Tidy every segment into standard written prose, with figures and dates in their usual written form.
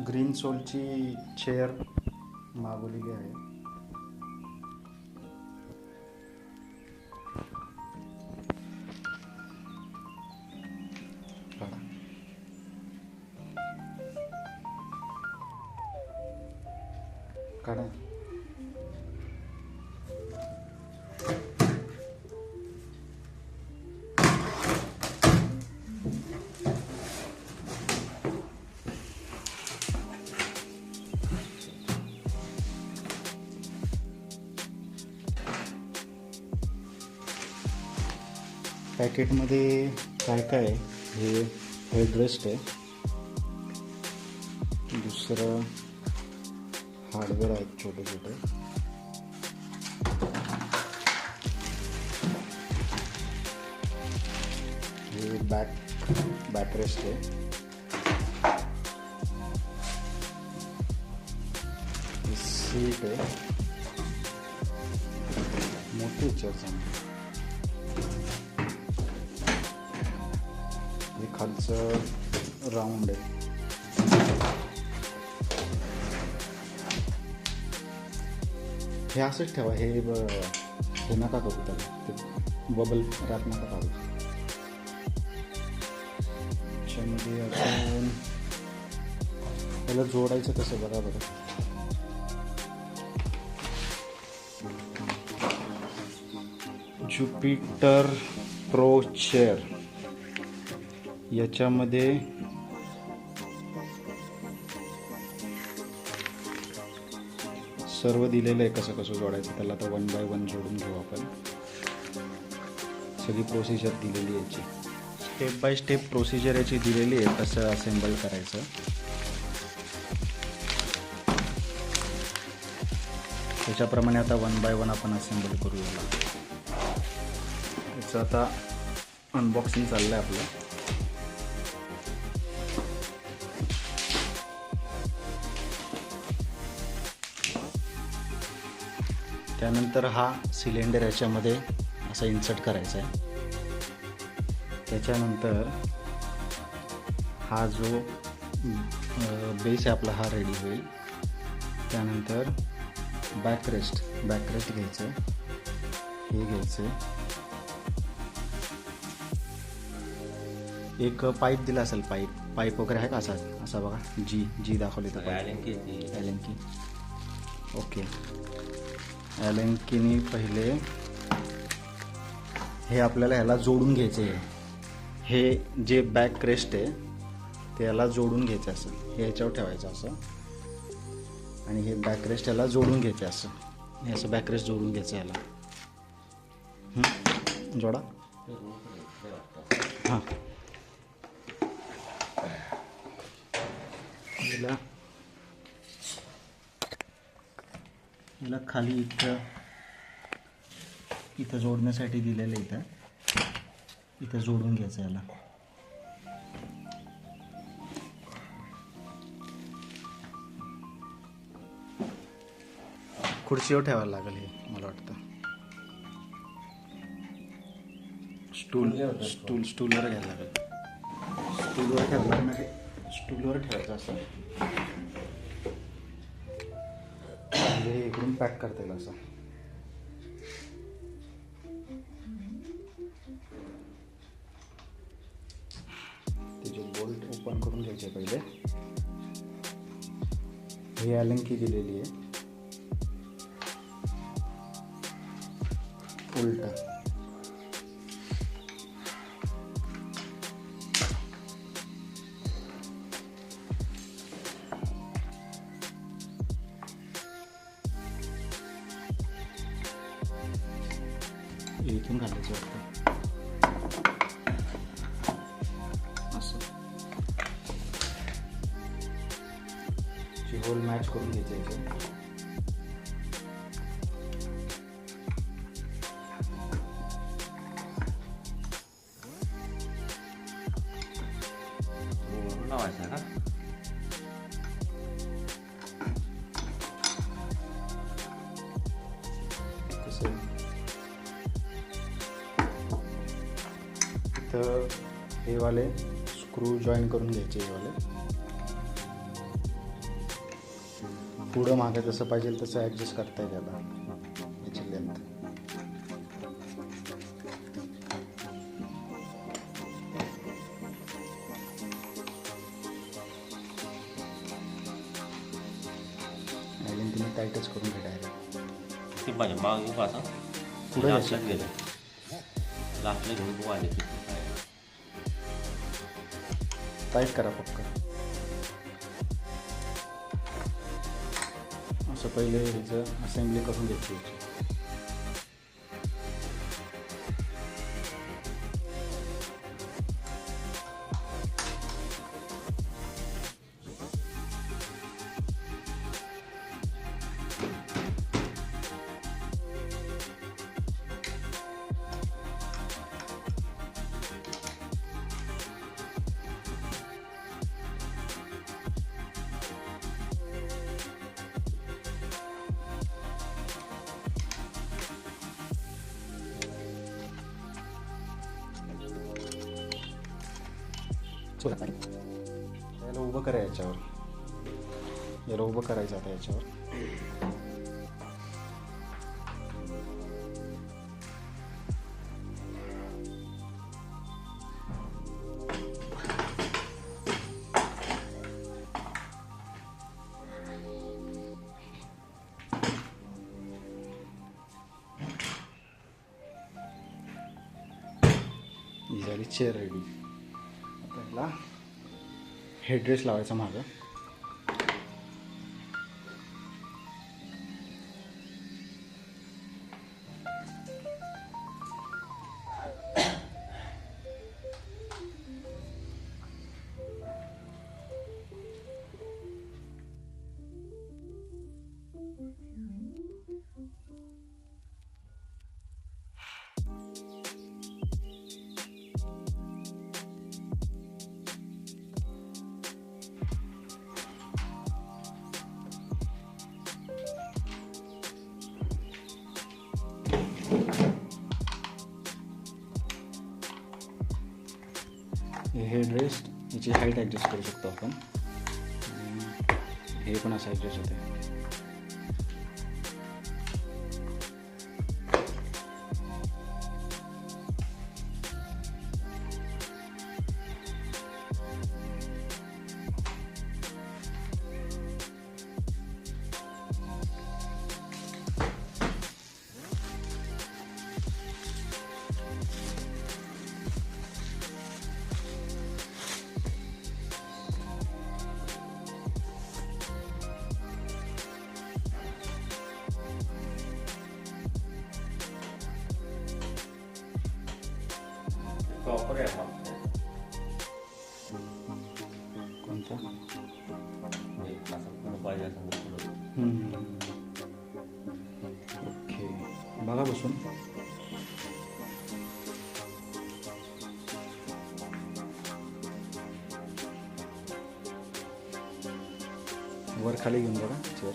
Green सोलची chair मागवलेली आहे. काढा. पॅकेटमध्ये काय काय आहे? हे हेडरेस्ट आहे. दुसरं हार्डवेअर आहेत छोटे छोटे. हे बॅकरेस्ट आहे. हे सीट आहे. मोठी चेअर आहे. हे खालचं राऊंड आहे. हे असंच ठेवा. हे नका करू त्याला. ते बबल रॅप नका काढू. त्याच्यामध्ये अजून त्याला जोडायचं कसं बघा बरं. Jupiter pro chair. याच्यामध्ये सर्व दिलेलं आहे कसं कसं जोडायचं त्याला. आता 1 बाय 1 जोडून घेऊ आपण. सगळी प्रोसिजर दिलेली याची. स्टेप बाय स्टेप प्रोसिजर याची दिलेली आहे कसं असेंबल करायचं. त्याच्याप्रमाणे आता 1 बाय 1 आपण असेंबल करूया. याचं आता अनबॉक्सिंग चाललं आहे आपलं. त्यानंतर हा सिलेंडर याच्यामध्ये असा इन्सर्ट करायचा आहे. त्याच्यानंतर हा जो बेस आहे आपला हा रेडी होईल. त्यानंतर बॅकरेस्ट घ्यायचं आहे. हे घ्यायचं आहे. एक पाईप दिला असेल. पाईप वगैरे आहे का असा बघा. जी दाखवली तर ॲलेंकी. ओके. ॲलेंकीने पहिले हे आपल्याला ह्याला जोडून घ्यायचे आहे. हे जे बॅक क्रेस्ट आहे ते याला जोडून घ्यायचं असं. हे याच्यावर ठेवायचं असं. आणि हे बॅक रेस्ट याला जोडून घ्यायचं असं. हे असं बॅक रेस्ट जोडून घ्यायचं याला. जोडा. हां. याला खाली इथं जोडण्यासाठी दिलेलं. इथं जोडून घ्यायचं याला. खुर्चीवर ठेवायला लागेल हे मला वाटतं. स्टूलवर घ्यायला लागेल. स्टूलवर ठेवायचं असं. हे इकडून पॅक करता येईल असं. त्याचे बोल्ट ओपन करून घ्यायचे पहिले. ही ॲलेंकी दिलेली आहे. उलटा इथून घालायचं वाटतं असं. होल मॅच करून घ्यायचं. लावायचा का? इथं हे वाले स्क्रू जॉईन करून घ्यायचे. हे वाले पुढं मागे जसं पाहिजे तसं ॲडजस्ट करता येईल याला, याची लेंथ. तुम्ही टाईटच करून घ्या डायरेक्ट. ते माझ्या माग येऊ आता पुढे लास्टला गेलं, लास्टला घेऊन बघू आले की टाईट करा पक्का. असं पहिले ह्याचं असेंब्ली करून घ्यायची याची. याला उभं करा याच्यावर, याला उभं करायचं आता याच्यावर. ही झाली चेअर रेडी. पहिला हेडरेस्ट लावायचा मागं. हेडरेस्ट याची हाईट ॲडजस्ट करू शकतो आपण. हे पण असं ॲडजस्ट होते. प्रॉपर आहे हा. कोणता? असं पुढं पाहिजे असं पुढं. ओके, बघा बसून. वर खाली घेऊन बघा चेअर.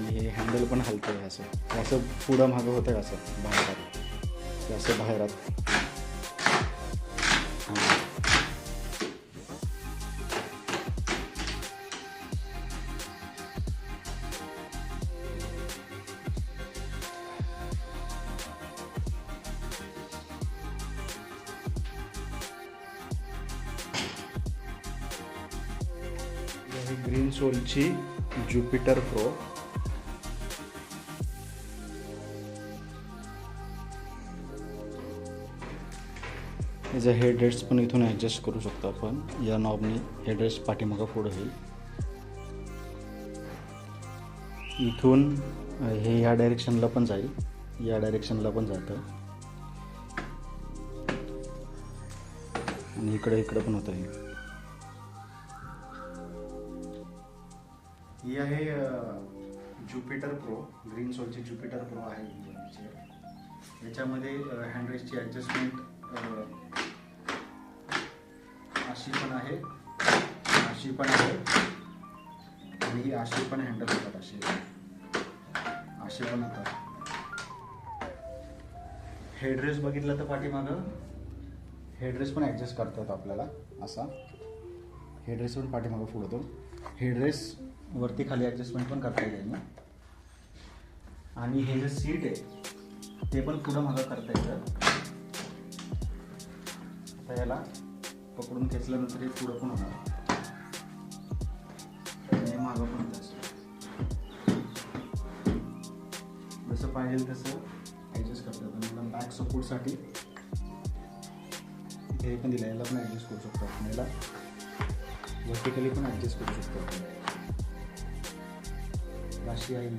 हे हँडल पण हलतं आहे असं, असं पुढं मागं होतं आहे असं बाहेरात, असं बाहेरात. ही ग्रीन सोलची ज्युपिटर प्रो. याचा हेडरेस्ट पण इथून ॲडजस्ट करू शकतो आपण. या नॉबनी हेडरेस्ट पाठीमागं पुढं होईल. इथून हे ह्या डायरेक्शनला पण जाईल, या डायरेक्शनला पण जातं, आणि इकडे पण होतं. ही आहे ज्युपिटर प्रो, ग्रीन सोलची ज्युपिटर प्रो आहे. याच्यामध्ये हँडरेस्टची ॲडजस्टमेंट अशी पण आहे, आणि ही अशी पण हँडल होतात. अशी असे पण होतात. हेडरेस बघितलं तर पाठीमागं हेडरेस पण ॲडजस्ट करता येतो आपल्याला. असा हेडरेस पण पाठीमागं पुढतो. हेडरेस वरती खाली ॲडजस्टमेंट पण करता येईल ना. आणि हे जे सीट आहे ते पण पुढं मागं करता येतं. आता याला पकडून खेचल्यानंतर हे पुढं पण होणार आणि मागं पण तसं. जसं पाहिजे तसं ॲडजस्ट करता येतं. मला बॅक सपोर्टसाठी हे पण दिलं, याला पण ॲडजस्ट करू शकतो आपण. याला वर्टिकली पण ॲडजस्ट करू शकतो. अशी आहे